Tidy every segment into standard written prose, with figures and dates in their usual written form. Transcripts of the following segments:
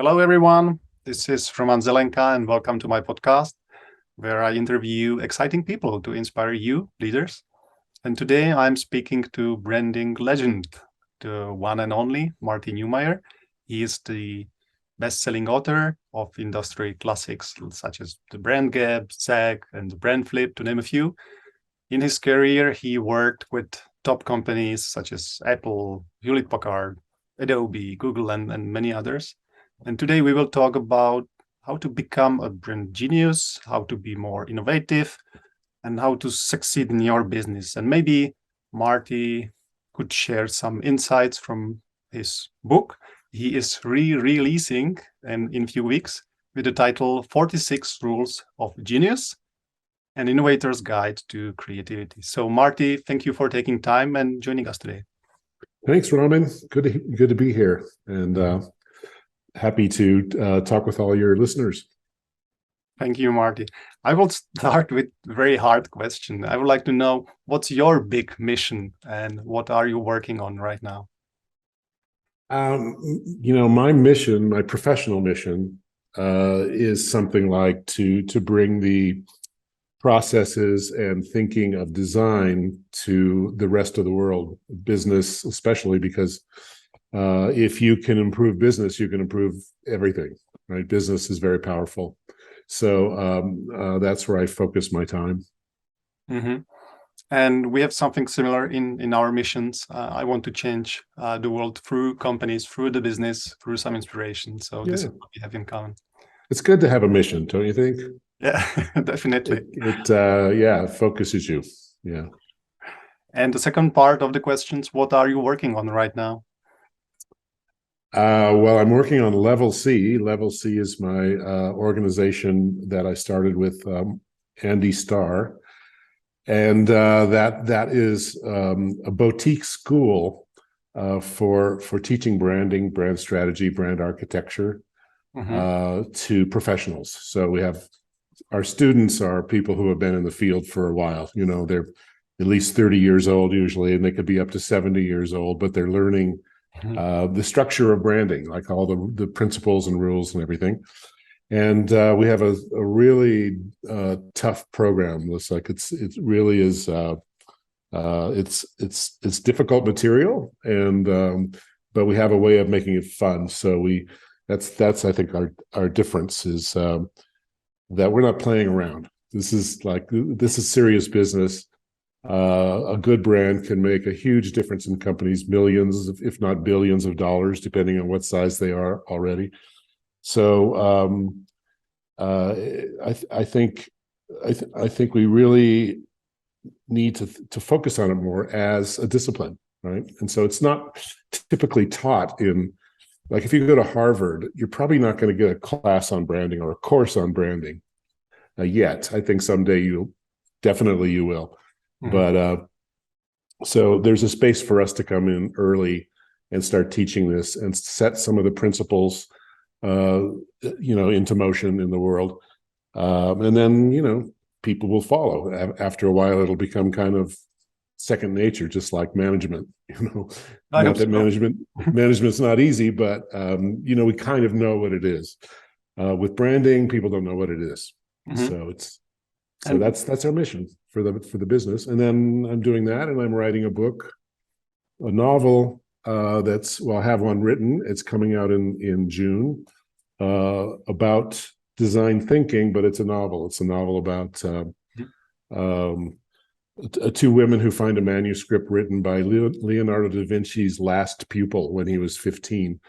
Hello, everyone. This is Roman Zelenka, and welcome to my podcast, where I interview exciting people to inspire you, leaders. And today I'm speaking to branding legend, the one and only Marty Neumeier. He is the best-selling author of industry classics such as The Brand Gap, ZAG, and The Brand Flip, to name a few. In his career, he worked with top companies such as Apple, Hewlett-Packard, Adobe, Google, and many others. And today we will talk about how to become a brand genius, how to be more innovative, and how to succeed in your business. And maybe Marty could share some insights from his book. He is re-releasing in a few weeks with the title 46 Rules of Genius, an Innovator's Guide to Creativity. So Marty, thank you for taking time and joining us today. Thanks, Roman. Good to be here, and happy to talk with all your listeners. Thank you, Marty. I will start with a very hard question. I would like to know, what's your big mission and what are you working on right now? My mission, my professional mission, is something like to bring the processes and thinking of design to the rest of the world, business especially, because if you can improve business, you can improve everything, right? Business is very powerful. So that's where I focus my time. Mm-hmm. And we have something similar in our missions. I want to change the world through companies, through the business, through some inspiration. So This is what we have in common. It's good to have a mission, don't you think? Yeah, definitely. It focuses you. Yeah. And the second part of the questions, what are you working on right now? Well, I'm working on Level C. Level C is my organization that I started with Andy Starr, and that is a boutique school for teaching branding, brand strategy, brand architecture to professionals. So we have our students are people who have been in the field for a while. You know, they're at least 30 years old usually, and they could be up to 70 years old, but they're learning the structure of branding, like all the principles and rules and everything. And we have a really tough program. Looks like it really is. It's difficult material, and but we have a way of making it fun. So that's I think our difference is that we're not playing around. This is serious business. A good brand can make a huge difference in companies, millions, if not billions of dollars, depending on what size they are already. So I think we really need to focus on it more as a discipline, right? And so it's not typically taught in, like, if you go to Harvard, you're probably not going to get a class on branding or a course on branding yet. I think someday you will. But so there's a space for us to come in early and start teaching this and set some of the principles, into motion in the world. And then, people will follow. After a while, it'll become kind of second nature, just like management, Not that management's not easy, but, we kind of know what it is. With branding, people don't know what it is. So that's our mission for the business. And then I'm doing that, and I'm writing a book, a novel I have one written. It's coming out in June about design thinking, but it's a novel. It's a novel about two women who find a manuscript written by Leonardo da Vinci's last pupil when he was 15,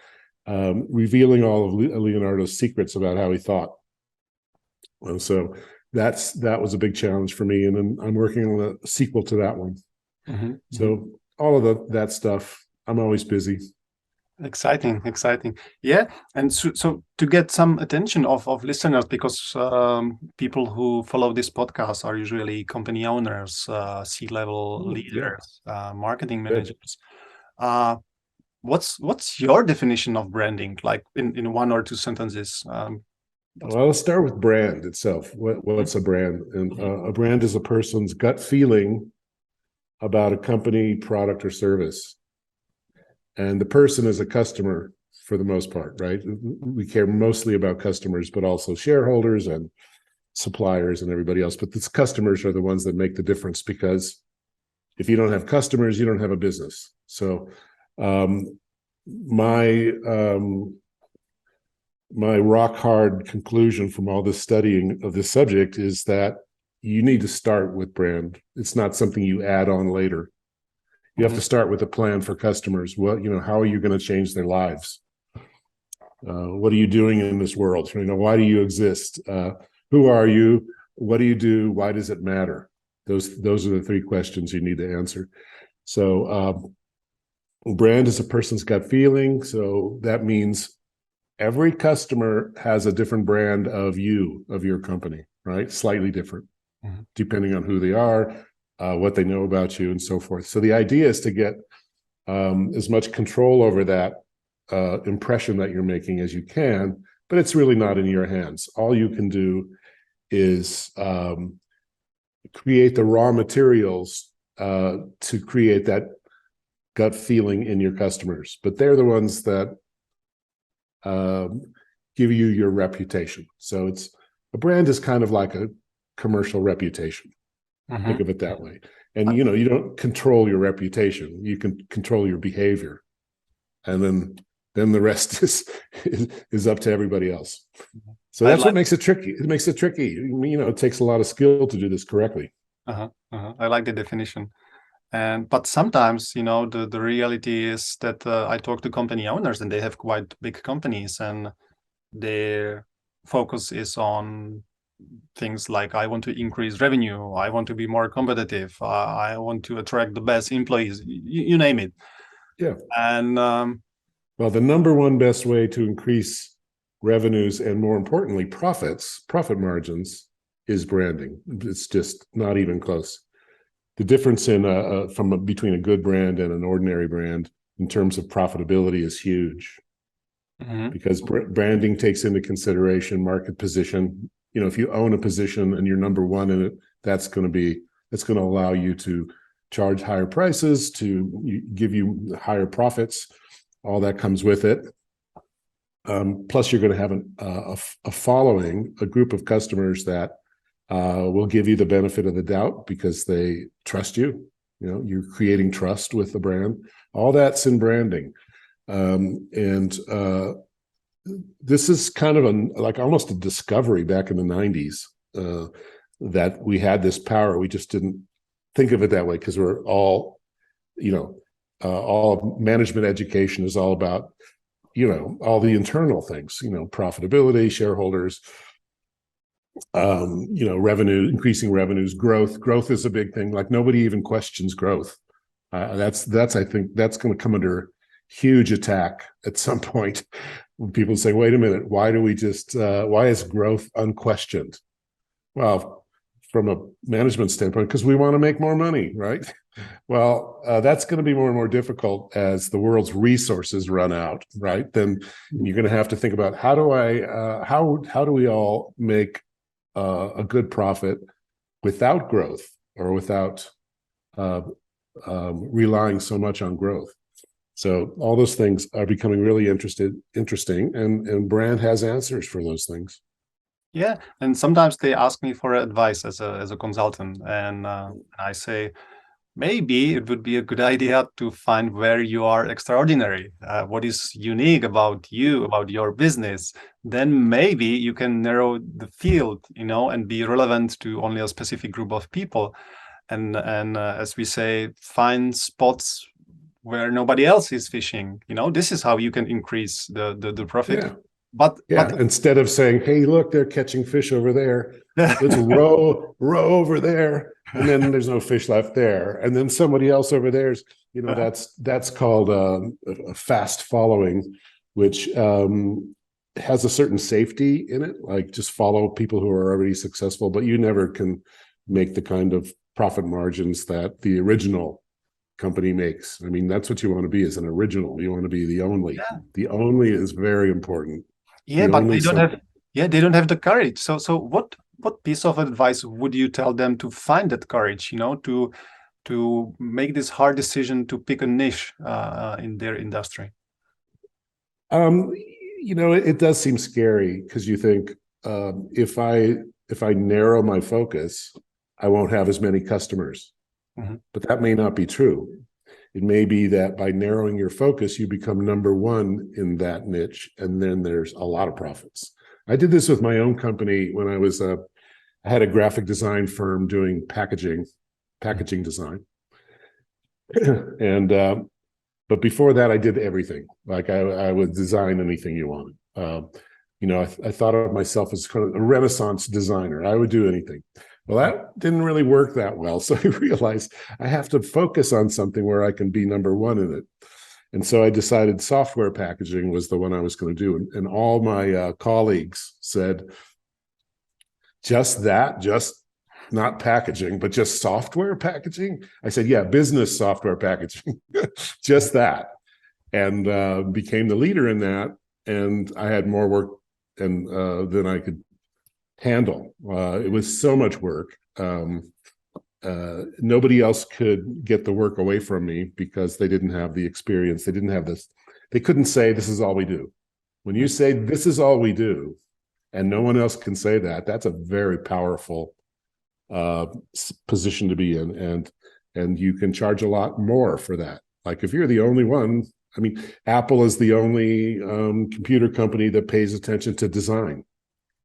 revealing all of Leonardo's secrets about how he thought. And so that was a big challenge for me, and then I'm working on a sequel to that one. So all of that stuff, I'm always busy. Exciting. Yeah. And so to get some attention of listeners, because people who follow this podcast are usually company owners, C-level leaders, marketing managers. What's your definition of branding, like in one or two sentences? Well, let's start with brand itself. What's a brand? And a brand is a person's gut feeling about a company, product, or service. And the person is a customer for the most part, right? We care mostly about customers, but also shareholders and suppliers and everybody else. But the customers are the ones that make the difference, because if you don't have customers, you don't have a business. So my rock hard conclusion from all this studying of this subject is that you need to start with brand. It's not something you add on later. You have to start with a plan for customers. Well, how are you going to change their lives? What are you doing in this world? Why do you exist? Who are you? What do you do? Why does it matter? Those are the three questions you need to answer. So brand is a person's gut feeling. So that means every customer has a different brand of your company, right? Slightly different, depending on who they are, what they know about you, and so forth. So the idea is to get as much control over that impression that you're making as you can, but it's really not in your hands. All you can do is create the raw materials to create that gut feeling in your customers. But they're the ones that give you your reputation. So a brand is kind of like a commercial reputation. Think of it that way. And you don't control your reputation. You can control your behavior, and then the rest is up to everybody else. So that's what makes it tricky. It makes it tricky. It takes a lot of skill to do this correctly. I like the definition. But sometimes, the reality is that I talk to company owners, and they have quite big companies, and their focus is on things like, I want to increase revenue, I want to be more competitive, I want to attract the best employees, you name it. Yeah. And well, the number one best way to increase revenues, and more importantly, profit margins, is branding. It's just not even close. The difference between a good brand and an ordinary brand in terms of profitability is huge, because branding takes into consideration market position. If you own a position and you're number one in it, that's going to allow you to charge higher prices, to give you higher profits. All that comes with it. Plus, you're going to have a following, a group of customers that will give you the benefit of the doubt because they trust you. You're creating trust with the brand. All that's in branding. This is kind of like almost a discovery back in the 90s, that we had this power. We just didn't think of it that way, because we're all management education is all about, all the internal things, profitability, shareholders, revenue, increasing revenues, growth is a big thing. Like, nobody even questions growth. I think that's going to come under huge attack at some point, when people say, wait a minute, why is growth unquestioned? Well, from a management standpoint, because we want to make more money, right? Well, that's going to be more and more difficult as the world's resources run out, right? Then you're going to have to think about, how do we all make a good profit without growth, or without relying so much on growth. So all those things are becoming really interesting, and brand has answers for those things. Yeah, and sometimes they ask me for advice as a consultant, and I say, maybe it would be a good idea to find where you are extraordinary, what is unique about you, about your business. Then maybe you can narrow the field, and be relevant to only a specific group of people. And as we say, find spots where nobody else is fishing. This is how you can increase the profit. Yeah. But instead of saying, hey, look, they're catching fish over there, let's row over there, and then there's no fish left there, and then somebody else over there's, that's called a fast following, which has a certain safety in it, like just follow people who are already successful, but you never can make the kind of profit margins that the original company makes. I mean, that's what you want to be, as an original. You want to be the only. Yeah. The only is very important. Yeah, but they don't have the courage. So what piece of advice would you tell them to find that courage, to make this hard decision to pick a niche in their industry? Um, it does seem scary because you think if I narrow my focus, I won't have as many customers. Mm-hmm. But that may not be true. It may be that by narrowing your focus, you become number one in that niche, and then there's a lot of profits. I did this with my own company when I had a graphic design firm doing packaging design, and but before that, I did everything. Like I would design anything you wanted. I thought of myself as kind of a Renaissance designer. I would do anything. Well, that didn't really work that well. So I realized I have to focus on something where I can be number one in it. And so I decided software packaging was the one I was going to do. And all my colleagues said, just that, just not packaging, but just software packaging. I said, yeah, business software packaging, just that. And became the leader in that. And I had more work than I could handle. It was so much work. Nobody else could get the work away from me because they didn't have the experience. They didn't have this. They couldn't say, this is all we do. When you say, this is all we do, and no one else can say that, that's a very powerful position to be in. And you can charge a lot more for that. Like if you're the only one, I mean, Apple is the only computer company that pays attention to design,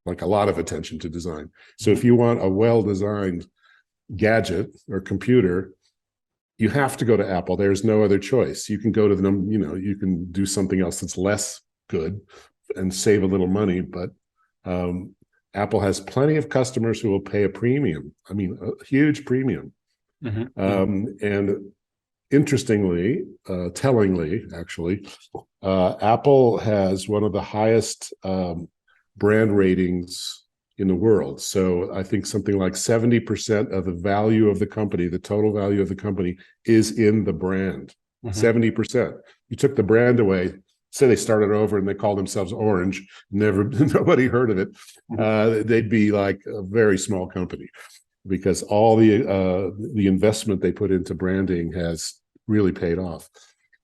like a lot of attention to design. So if you want a well-designed gadget or computer, you have to go to Apple. There's no other choice. You can go to them, you can do something else that's less good and save a little money, but Apple has plenty of customers who will pay a premium. I mean, a huge premium. And interestingly, tellingly, actually, Apple has one of the highest brand ratings in the world. So I think something like 70% of the value of the company, the total value of the company, is in the brand. 70%. You took the brand away, say they started over and they called themselves Orange, nobody heard of it. They'd be like a very small company because all the investment they put into branding has really paid off.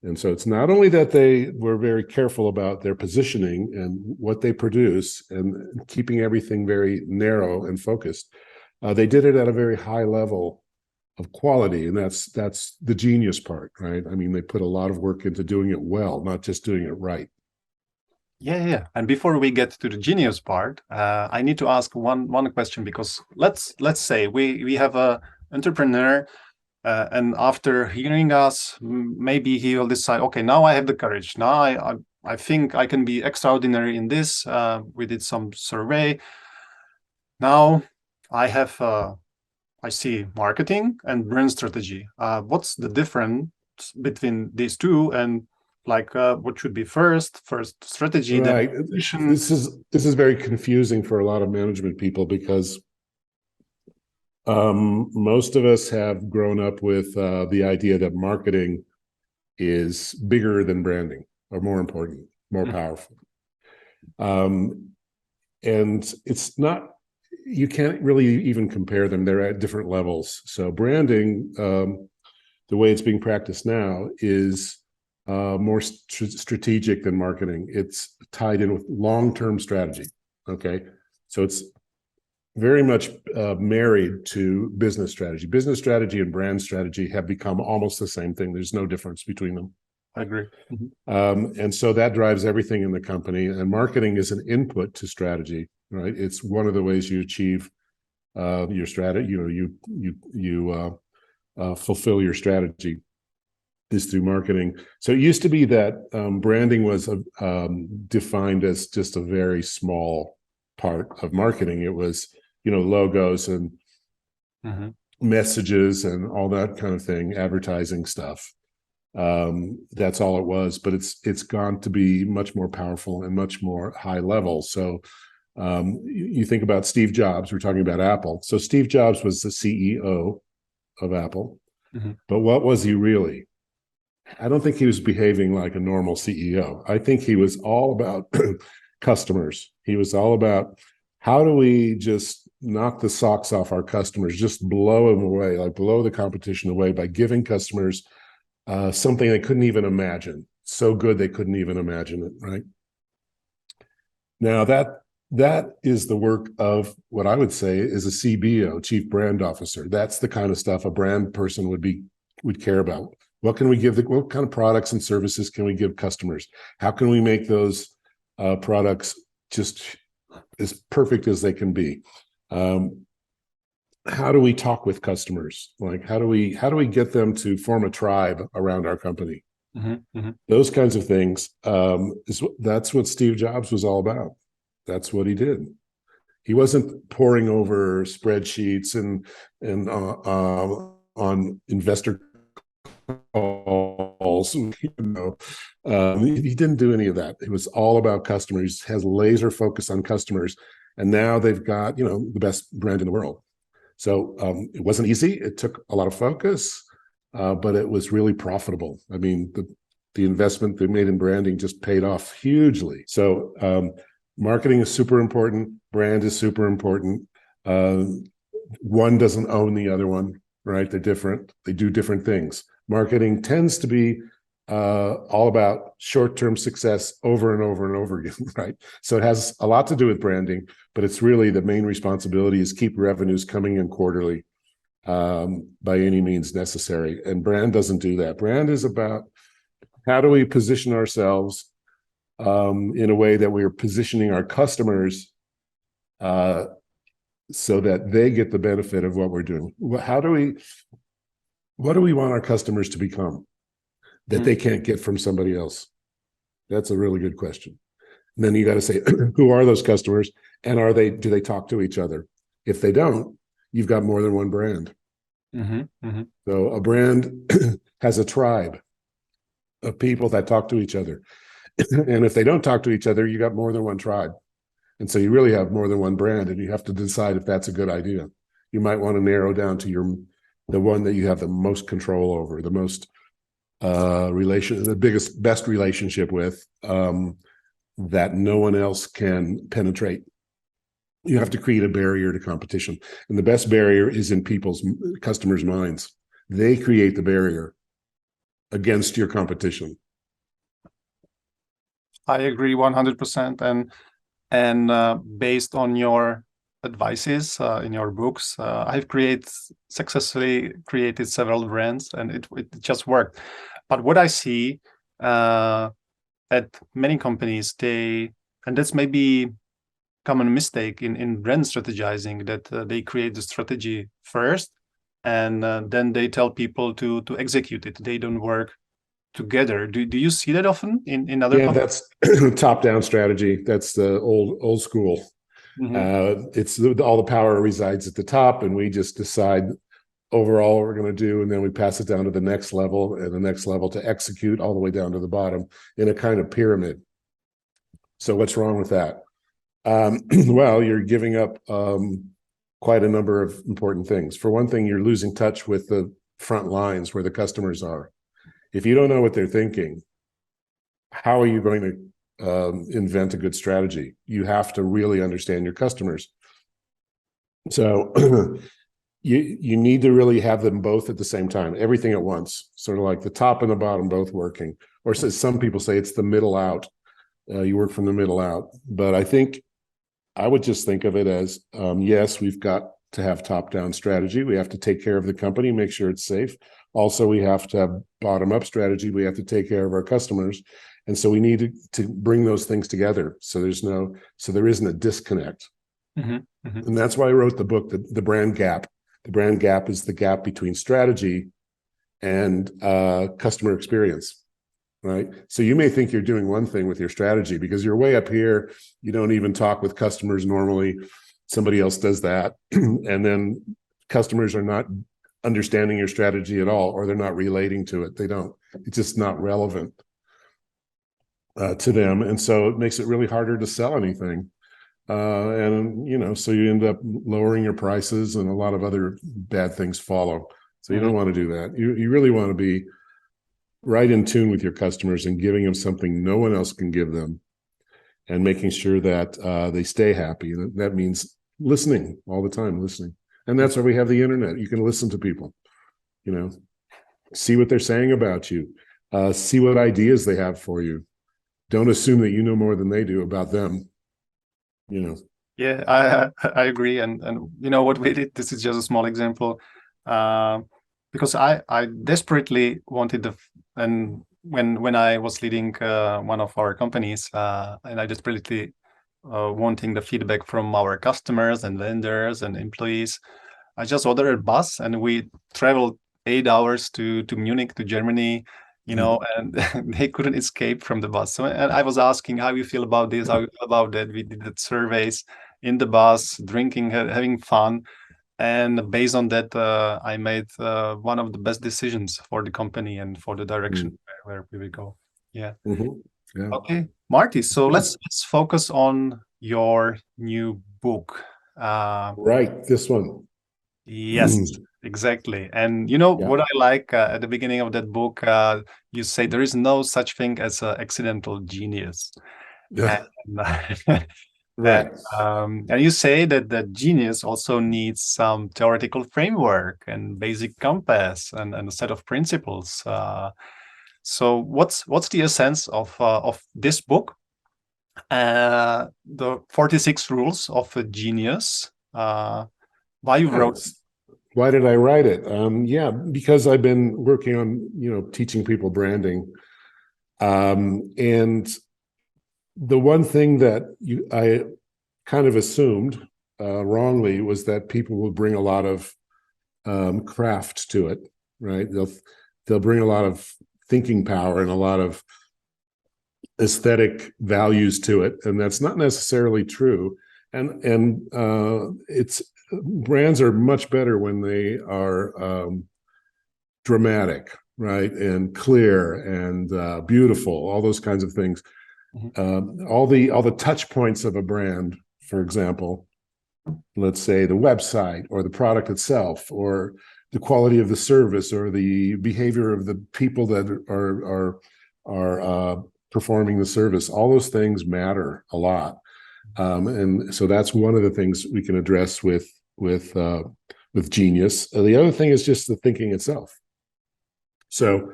And so it's not only that they were very careful about their positioning and what they produce and keeping everything very narrow and focused, they did it at a very high level of quality. And that's the genius part, right? I mean, they put a lot of work into doing it well, not just doing it right. Yeah. And before we get to the genius part, I need to ask one question, because let's say we have a entrepreneur, and after hearing us, maybe he will decide, okay, now I have the courage. Now I think I can be extraordinary in this. We did some survey. Now I have I see marketing and brand strategy. What's the difference between these two, and what should be first strategy, right. then vision? This is very confusing for a lot of management people because most of us have grown up with the idea that marketing is bigger than branding, or more important, more powerful. And it's not, you can't really even compare them. They're at different levels. So branding, the way it's being practiced now, is more strategic than marketing. It's tied in with long-term strategy. Okay. So it's very much married to business strategy. Business strategy and brand strategy have become almost the same thing. There's no difference between them. I agree. And so that drives everything in the company. And marketing is an input to strategy, right? It's one of the ways you achieve your strategy. You fulfill your strategy is through marketing. So it used to be that branding was defined as just a very small part of marketing. It was, logos and messages and all that kind of thing, advertising stuff. That's all it was, but it's gone to be much more powerful and much more high level. So you think about Steve Jobs, we're talking about Apple. So Steve Jobs was the CEO of Apple, but what was he really? I don't think he was behaving like a normal CEO. I think he was all about customers. He was all about, how do we just knock the socks off our customers, just blow them away, like blow the competition away by giving customers something they couldn't even imagine. so good they couldn't even imagine it, right? Now that is the work of what I would say is a CBO, Chief Brand Officer. That's the kind of stuff a brand person would care about. What can we give? What kind of products and services can we give customers? How can we make those products just as perfect as they can be? How do we talk with customers? Like how do we get them to form a tribe around our company? Those kinds of things. That's what Steve Jobs was all about. That's what he did. He wasn't poring over spreadsheets and on investor calls. He didn't do any of that. It was all about customers. Has laser focus on customers, and now they've got the best brand in the world. So it wasn't easy. It took a lot of focus, but it was really profitable. I mean, the investment they made in branding just paid off hugely. So marketing is super important. Brand is super important. One doesn't own the other one, right? They're different. They do different things. Marketing tends to be all about short-term success over and over and over again, right? So it has a lot to do with branding, but it's really the main responsibility is keep revenues coming in quarterly by any means necessary. And brand doesn't do that. Brand is about how do we position ourselves in a way that we're positioning our customers so that they get the benefit of what we're doing. What do we want our customers to become that they can't get from somebody else? That's a really good question. And then you got to say, who are those customers? And do they talk to each other? If they don't, you've got more than one brand. So a brand has a tribe of people that talk to each other. And if they don't talk to each other, you got more than one tribe. And so you really have more than one brand, and you have to decide if that's a good idea. You might want to narrow down to the one that you have the most control over, the most best relationship with, that no one else can penetrate. You have to create a barrier to competition. And the best barrier is in customers' minds. They create the barrier against your competition. I agree 100%. And based on your advices in your books, I've successfully created several brands, and it just worked. But what I see at many companies, and that's maybe common mistake in brand strategizing, that they create the strategy first, and then they tell people to execute it. They don't work together. Do you see that often in other companies? That's top-down strategy. That's the old school. It's all the power resides at the top, and we just decide overall what we're going to do, and then we pass it down to the next level and the next level to execute all the way down to the bottom in a kind of pyramid. So what's wrong with that? Well, you're giving up quite a number of important things. For one thing, you're losing touch with the front lines where the customers are. If you don't know what they're thinking, how are you going to invent a good strategy? You have to really understand your customers. So you need to really have them both at the same time, everything at once, sort of like the top and the bottom both working. Or some people say it's the middle out. You work from the middle out. But I would just think of it as, yes, we've got to have top-down strategy. We have to take care of the company, make sure it's safe. Also, we have to have bottom-up strategy. We have to take care of our customers. And so we need to bring those things together. So there isn't a disconnect. And that's why I wrote the book, The Brand Gap. The brand gap is the gap between strategy and customer experience, right? So you may think you're doing one thing with your strategy because you're way up here. You don't even talk with customers normally. Somebody else does that. And then customers are not understanding your strategy at all, or they're not relating to it. It's just not relevant to them. And so it makes it really harder to sell anything. So you end up lowering your prices, and a lot of other bad things follow. So you don't want to do that. You really want to be right in tune with your customers and giving them something no one else can give them, and making sure that they stay happy. And that means listening all the time, listening. And that's why we have the internet. You can listen to people, see what they're saying about you. See what ideas they have for you. Don't assume that you know more than they do about them. You know. Yeah, I agree. And you know what we did? This is just a small example, uh, because I desperately wanted and when I was leading one of our companies, and I desperately wanting the feedback from our customers and vendors and employees, I just ordered a bus and we traveled 8 hours to Munich, to Germany, you know, and they couldn't escape from the bus. So, and I was asking how you feel about this, how you feel about that. We did the surveys in the bus, drinking, having fun. And based on that, I made one of the best decisions for the company and for the direction where we will go. Yeah. Yeah. Okay, Marty. So Yeah. let's focus on your new book. Right. This one. Yes, exactly. And you know Yeah. what I like at the beginning of that book, you say there is no such thing as an accidental genius. And, Yeah. and, Right. and you say that the genius also needs some theoretical framework and basic compass and a set of principles. So what's the essence of this book? The 46 rules of a genius. Why you Yeah. wrote? Why did I write it? Yeah, because I've been working on, teaching people branding. And the one thing that I kind of assumed wrongly was that people will bring a lot of craft to it, right? They'll bring a lot of thinking power and a lot of aesthetic values to it, and that's not necessarily true. And it's brands are much better when they are dramatic, right, and clear and beautiful, all those kinds of things. All the touch points of a brand, for example, let's say the website or the product itself or the quality of the service or the behavior of the people that are performing the service, all those things matter a lot. And so that's one of the things we can address with genius. The other thing is just the thinking itself. So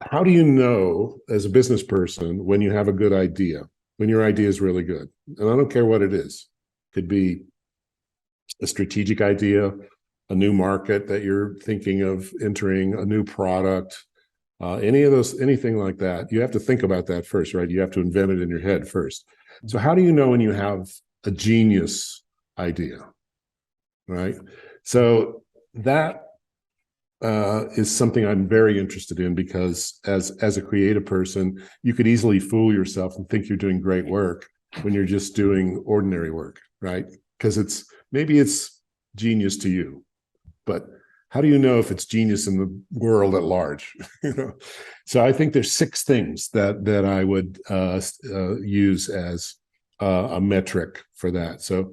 how do you know as a business person when you have a good idea, when your idea is really good? And I don't care what it is. It could be a strategic idea, a new market that you're thinking of entering, a new product, anything like that. You have to think about that first, right? You have to invent it in your head first. So how do you know when you have a genius idea, right? So that is something I'm very interested in, because as a creative person, you could easily fool yourself and think you're doing great work when you're just doing ordinary work, right? Because maybe it's genius to you, but how do you know if it's genius in the world at large? So I think there's 6 things that I would use as a metric for that. So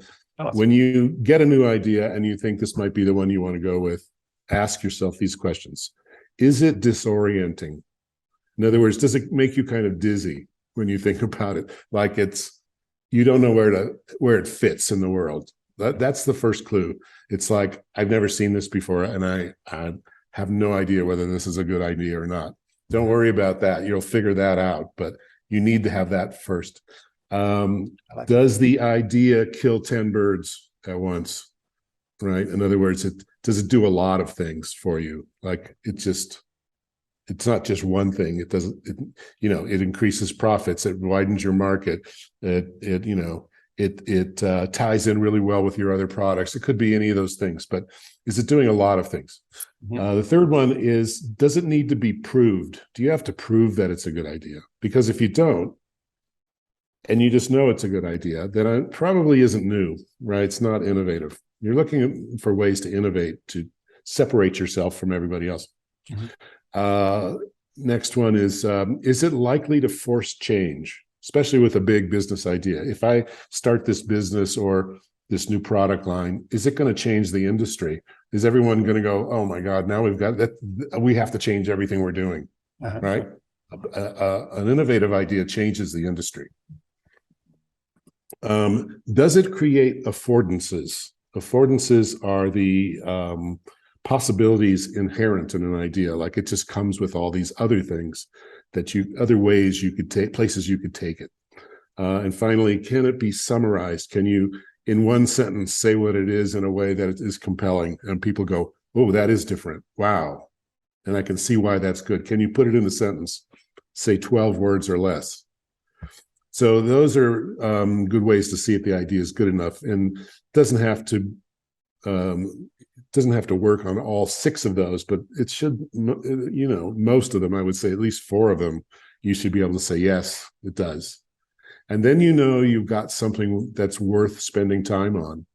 when you get a new idea and you think this might be the one you want to go with, ask yourself these questions. Is it disorienting? In other words, does it make you kind of dizzy when you think about it? Like you don't know where it fits in the world. That's the first clue. It's like, I've never seen this before, and I have no idea whether this is a good idea or not. Don't worry about that. You'll figure that out, but you need to have that first. Does the idea kill 10 birds at once? Right. In other words, does it do a lot of things for you? Like it's not just one thing. It doesn't, it increases profits. It widens your market. It ties in really well with your other products. It could be any of those things, but is it doing a lot of things? The third one is, does it need to be proved? Do you have to prove that it's a good idea? Because if you don't, and you just know it's a good idea, then it probably isn't new, right? It's not innovative. You're looking for ways to innovate, to separate yourself from everybody else. Next one is it likely to force change, especially with a big business idea? If I start this business or this new product line, is it going to change the industry? Is everyone going to go, oh my God, now we've got that, we have to change everything we're doing, right? An innovative idea changes the industry. Does it create affordances? Affordances are the possibilities inherent in an idea. Like it just comes with all these other things other ways you could take, places you could take it. And finally, can it be summarized? Can you, in one sentence, say what it is in a way that it is compelling? And people go, oh, that is different. Wow. And I can see why that's good. Can you put it in a sentence? Say 12 words or less. So those are good ways to see if the idea is good enough, and doesn't have to work on all 6 of those, but it should, most of them, I would say at least 4 of them, you should be able to say, yes, it does. And then you've got something that's worth spending time on.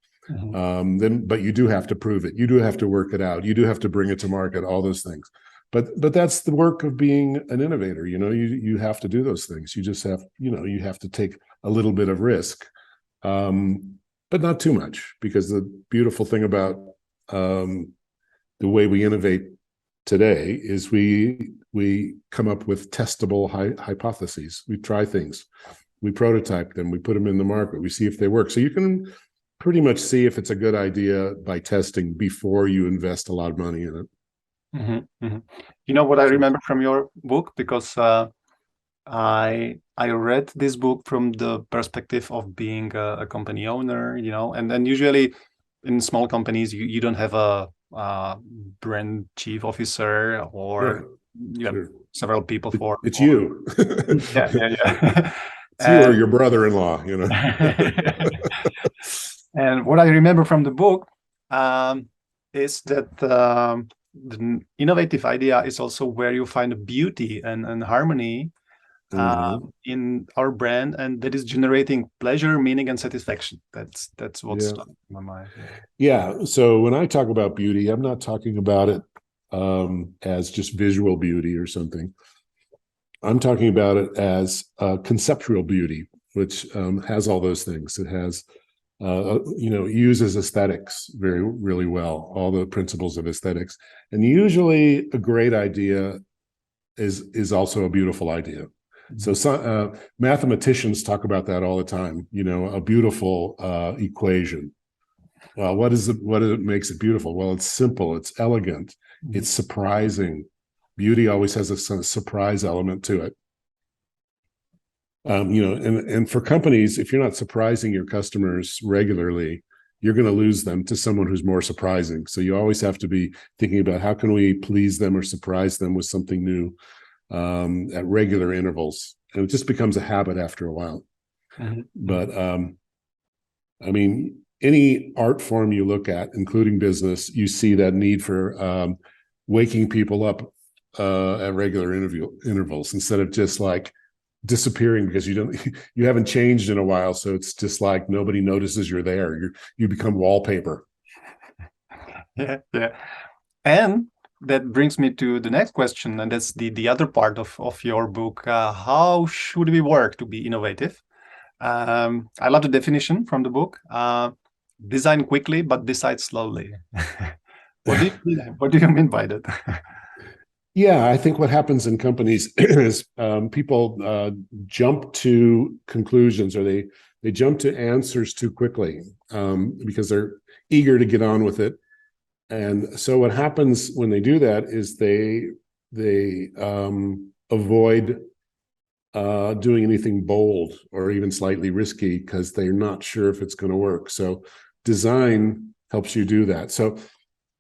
But you do have to prove it. You do have to work it out. You do have to bring it to market, all those things. But that's the work of being an innovator. You have to do those things. You just have, you have to take a little bit of risk, but not too much, because the beautiful thing about the way we innovate today is we come up with testable hypotheses. We try things, we prototype them, we put them in the market, we see if they work. So you can pretty much see if it's a good idea by testing before you invest a lot of money in it. You know what I remember from your book, because I read this book from the perspective of being a company owner, and then usually in small companies you don't have a brand chief officer, or you have several people for it's you. yeah. It's you or your brother-in-law, And what I remember from the book is that the innovative idea is also where you find beauty and harmony in our brand, and that is generating pleasure, meaning, and satisfaction. That's what's stuck in my mind. Yeah. So when I talk about beauty, I'm not talking about it as just visual beauty or something. I'm talking about it as conceptual beauty, which has all those things. It has, uses aesthetics really well, all the principles of aesthetics. And usually a great idea is also a beautiful idea. So mathematicians talk about that all the time, a beautiful equation. Well, what makes it beautiful? Well, it's simple, it's elegant, it's surprising. Beauty always has a surprise element to it. And for companies, if you're not surprising your customers regularly, you're going to lose them to someone who's more surprising. So you always have to be thinking about how can we please them or surprise them with something new at regular intervals. And it just becomes a habit after a while. But any art form you look at, including business, you see that need for waking people up at regular intervals, instead of just like disappearing because you haven't changed in a while. So it's just like nobody notices you're there. You become wallpaper. Yeah. And that brings me to the next question, and that's the other part of your book. How should we work to be innovative? I love the definition from the book. Design quickly, but decide slowly. What do you mean by that? Yeah, I think what happens in companies is people jump to conclusions, or they jump to answers too quickly because they're eager to get on with it. And so what happens when they do that is they avoid doing anything bold or even slightly risky because they're not sure if it's going to work. So design helps you do that. So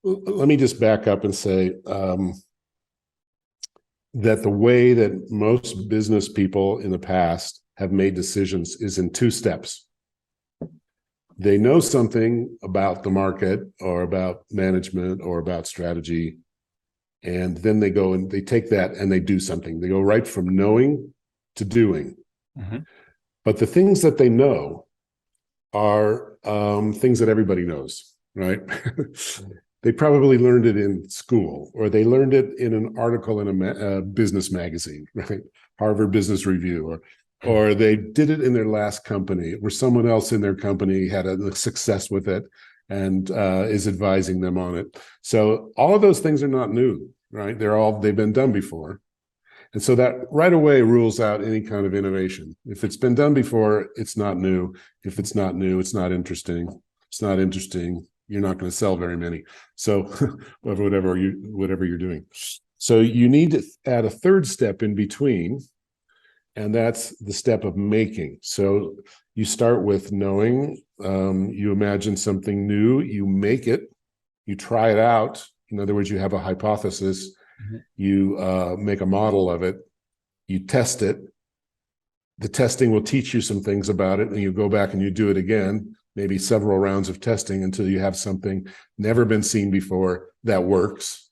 let me just back up and say that the way that most business people in the past have made decisions is in 2 steps. They know something about the market or about management or about strategy, and then they go and they take that and they do something. They go right from knowing to doing. But the things that they know are things that everybody knows, right? They probably learned it in school, or they learned it in an article in a business magazine, right? Harvard Business Review, or they did it in their last company, where someone else in their company had a success with it and is advising them on it. So all of those things are not new, right? They've been done before. And so that right away rules out any kind of innovation. If it's been done before, it's not new. If it's not new, it's not interesting. It's not interesting. you're not going to sell very many. So whatever you're doing. So you need to add a third step in between, and that's the step of making. So you start with knowing, you imagine something new, you make it, you try it out. In other words, you have a hypothesis, you make a model of it, you test it. The testing will teach you some things about it, and you go back and you do it again, maybe several rounds of testing until you have something never been seen before that works,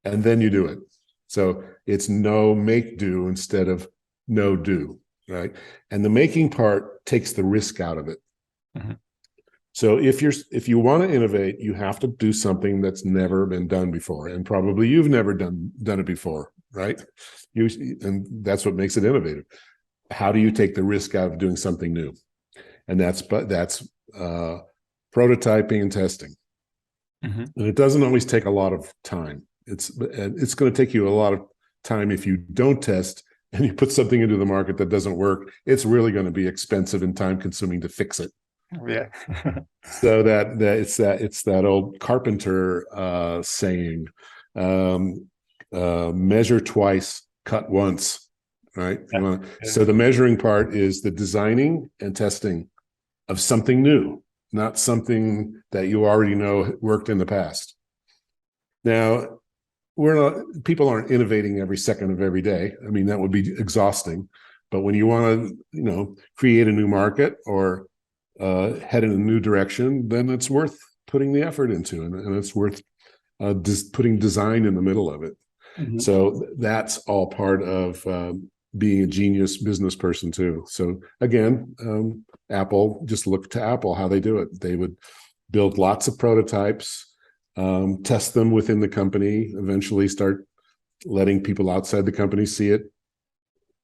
and then you do it. So it's know, make, do instead of know, do, right? And the making part takes the risk out of it. So if you want to innovate, you have to do something that's never been done before, and probably you've never done it before, right? And that's what makes it innovative. How do you take the risk out of doing something new? And that's prototyping and testing. And it doesn't always take a lot of time. It's going to take you a lot of time if you don't test and you put something into the market that doesn't work. It's really going to be expensive and time consuming to fix it. Yeah. So it's that old carpenter saying, measure twice, cut once. Right. So the measuring part is the designing and testing of something new, not something that you already know worked in the past. Now, people aren't innovating every second of every day. I mean, that would be exhausting. But when you want to, create a new market or head in a new direction, then it's worth putting the effort into, and it's worth putting design in the middle of it. So that's all part of being a genius business person too. So again, Apple, just look to Apple, how they do it. They would build lots of prototypes, test them within the company, eventually start letting people outside the company see it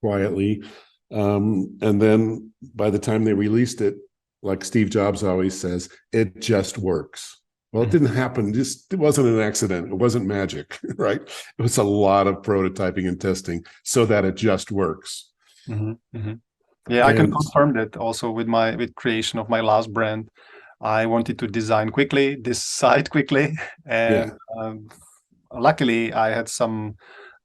quietly. And then by the time they released it, like Steve Jobs always says, it just works. Well, it didn't happen. It wasn't an accident. It wasn't magic, right? It was a lot of prototyping and testing so that it just works. Yeah, I can confirm that also with creation of my last brand. I wanted to design quickly, decide quickly, and luckily I had some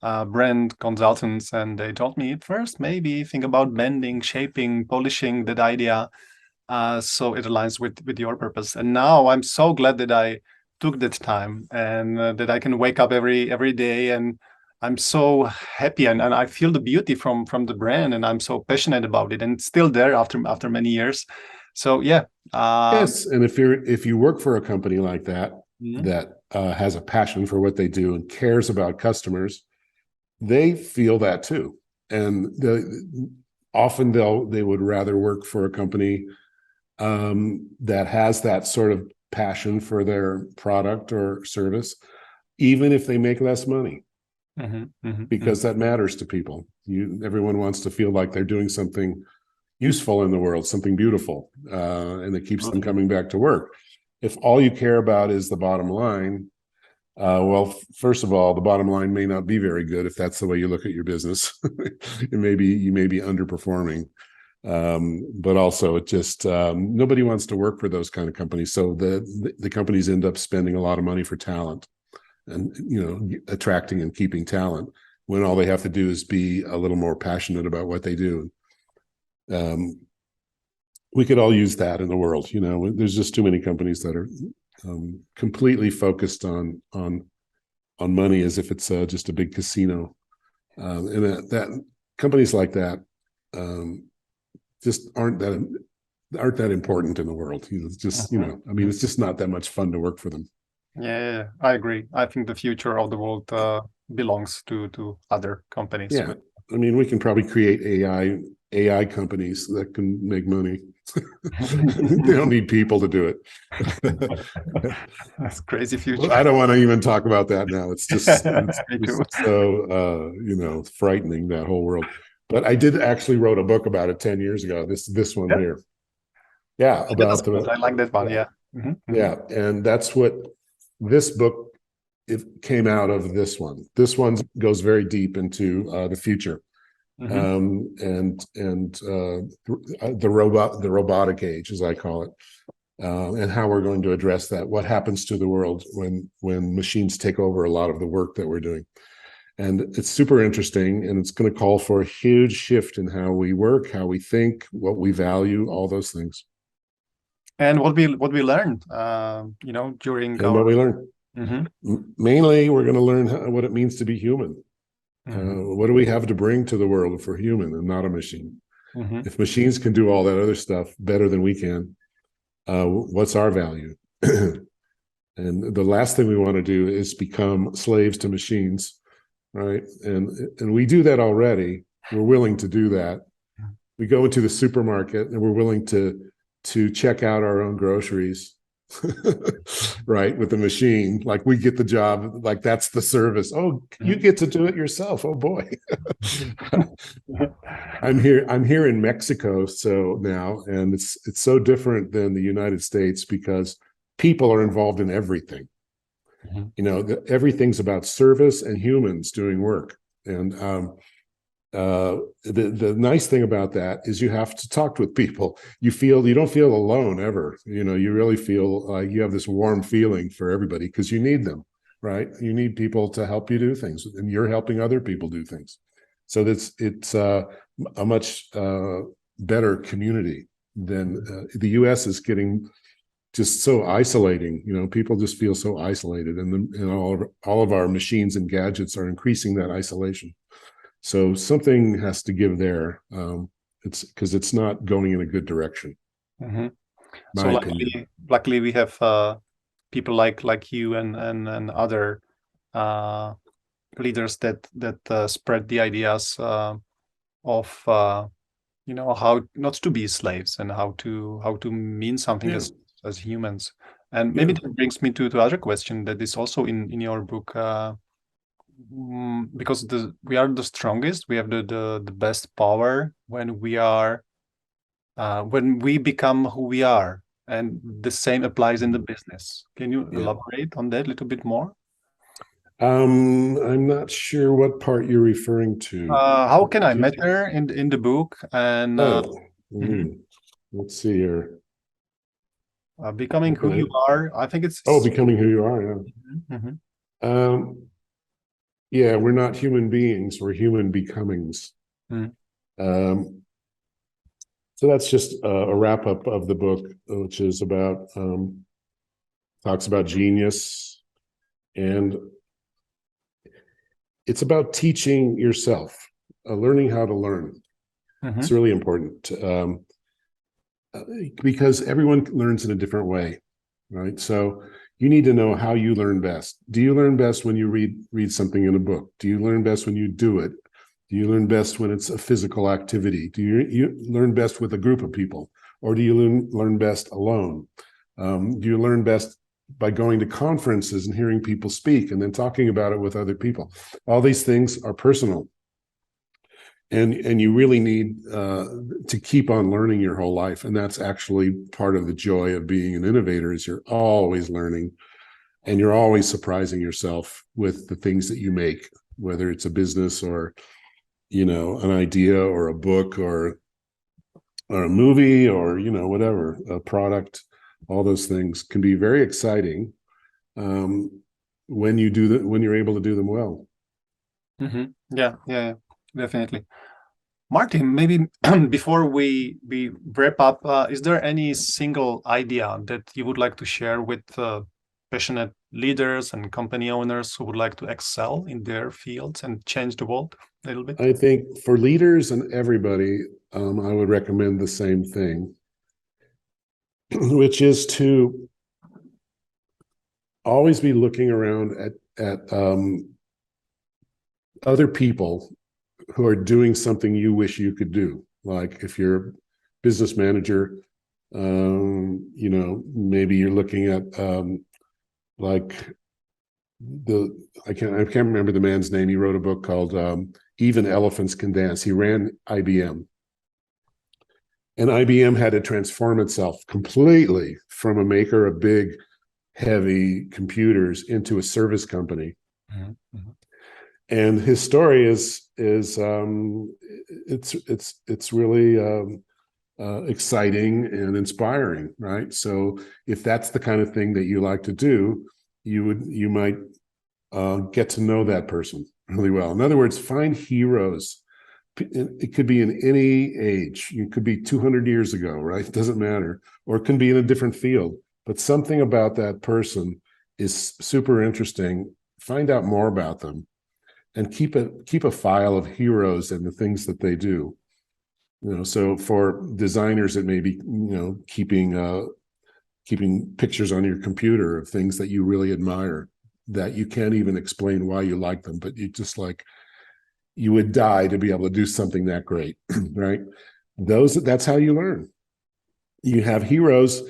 brand consultants, and they told me first maybe think about bending, shaping, polishing that idea. So it aligns with your purpose. And now I'm so glad that I took that time, and that I can wake up every day, and I'm so happy, and I feel the beauty from the brand, and I'm so passionate about it, and it's still there after many years. So yeah. Yes, and if you work for a company like that, that has a passion for what they do and cares about customers, they feel that too. And often they would rather work for a company that has that sort of passion for their product or service, even if they make less money, because that matters to people. Everyone wants to feel like they're doing something useful in the world, something beautiful, and it keeps them coming back to work. If all you care about is the bottom line, well, first of all, the bottom line may not be very good if that's the way you look at your business. You may be underperforming. But also it just nobody wants to work for those kind of companies. So the companies end up spending a lot of money for talent and attracting and keeping talent when all they have to do is be a little more passionate about what they do. We could all use that in the world. There's just too many companies that are completely focused on money as if it's just a big casino, and that companies like that just aren't that important in the world. It's just it's just not that much fun to work for them. Yeah, I agree. I think the future of the world belongs to other companies. Yeah, we can probably create AI companies that can make money. They don't need people to do it. That's crazy future. I don't want to even talk about that now. It's just so frightening, that whole world. But I did actually wrote a book about it 10 years ago. This one here. Yeah, about I like that one. Yeah. Yeah, and that's what this book, it came out of this one. This one goes very deep into the future. And the robotic age, as I call it. and how we're going to address that. What happens to the world when machines take over a lot of the work that we're doing? And it's super interesting, and it's going to call for a huge shift in how we work, how we think, what we value, all those things. And what we learned, during And what we learn. Mainly, we're going to learn what it means to be human. What do we have to bring to the world if we're human and not a machine? If machines can do all that other stuff better than we can, what's our value? And the last thing we want to do is become slaves to machines, right? And we do that already. We're willing to do that. We go into the supermarket and we're willing to check out our own groceries, right, with the machine. Like, we get the job, like that's the service. Oh, you get to do it yourself. Oh boy. I'm here in Mexico so now, and it's so different than the United States because people are involved in everything. Everything's about service and humans doing work. And the nice thing about that is you have to talk with people. You don't feel alone ever. You really feel like you have this warm feeling for everybody because you need them, right? You need people to help you do things, and you're helping other people do things. So it's a much better community than the U.S. is getting just so isolating. People just feel so isolated, and all of our machines and gadgets are increasing that isolation. So something has to give there. It's because it's not going in a good direction. So Opinion. luckily we have people like you and other leaders that spread the ideas of how not to be slaves and how to mean something as humans. And maybe that brings me to other question that is also in your book. Because we are the strongest, we have the best power when we become who we are, and the same applies in the business. Can you elaborate on that a little bit more? I'm not sure what part you're referring to. How can I matter in the book? And let's see here. Becoming who you are. I think it's becoming who you are. Yeah. We're not human beings, we're human becomings. So that's just a wrap-up of the book, which is about talks about genius, and it's about teaching yourself, learning how to learn. It's really important because everyone learns in a different way, right? So you need to know how you learn best. Do you learn best when you read something in a book? Do you learn best when you do it? Do you learn best when it's a physical activity? Do you learn best with a group of people? Or do you learn best alone? Do you learn best by going to conferences and hearing people speak and then talking about it with other people? All these things are personal. And you really need to keep on learning your whole life. And that's actually part of the joy of being an innovator, is you're always learning, and you're always surprising yourself with the things that you make, whether it's a business or an idea or a book or a movie or whatever, a product. All those things can be very exciting when you're able to do them well. Yeah, definitely. Martin, maybe before we wrap up, is there any single idea that you would like to share with passionate leaders and company owners who would like to excel in their fields and change the world a little bit? I think for leaders and everybody, I would recommend the same thing, which is to always be looking around at other people who are doing something you wish you could do. Like if you're a business manager, maybe you're looking at I can't remember the man's name. He wrote a book called Even Elephants Can Dance. He ran IBM. And IBM had to transform itself completely from a maker of big, heavy computers into a service company. And his story is it's really exciting and inspiring, right? So if that's the kind of thing that you like to do, you might get to know that person really well. In other words, find heroes. It could be in any age. It could be 200 years ago, right? It doesn't matter. Or it can be in a different field. But something about that person is super interesting. Find out more about them and keep a file of heroes and the things that they do. So for designers, it may be, keeping pictures on your computer of things that you really admire that you can't even explain why you like them, but you would die to be able to do something that great, right? That's how you learn. You have heroes,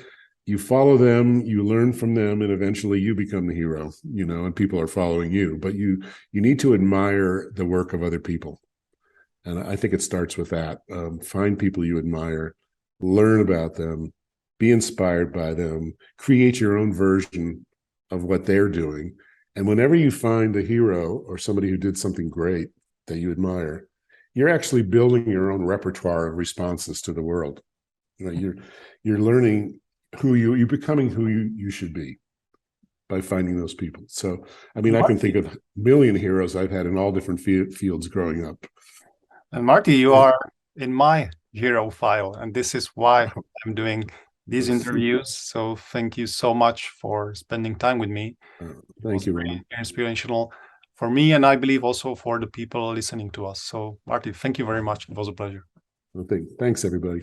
you follow them, you learn from them, and eventually you become the hero, and people are following you. But you need to admire the work of other people. And I think it starts with that. Find people you admire, learn about them, be inspired by them, create your own version of what they're doing. And whenever you find a hero or somebody who did something great that you admire, you're actually building your own repertoire of responses to the world. You're learning you're becoming who you should be by finding those people. So, I mean, I can think of a million heroes I've had in all different fields growing up. And Marty, you are in my hero file, and this is why I'm doing these interviews. So thank you so much for spending time with me. Thank you, Roman. Inspirational for me, and I believe also for the people listening to us. So Marty, thank you very much. It was a pleasure. Thanks, everybody.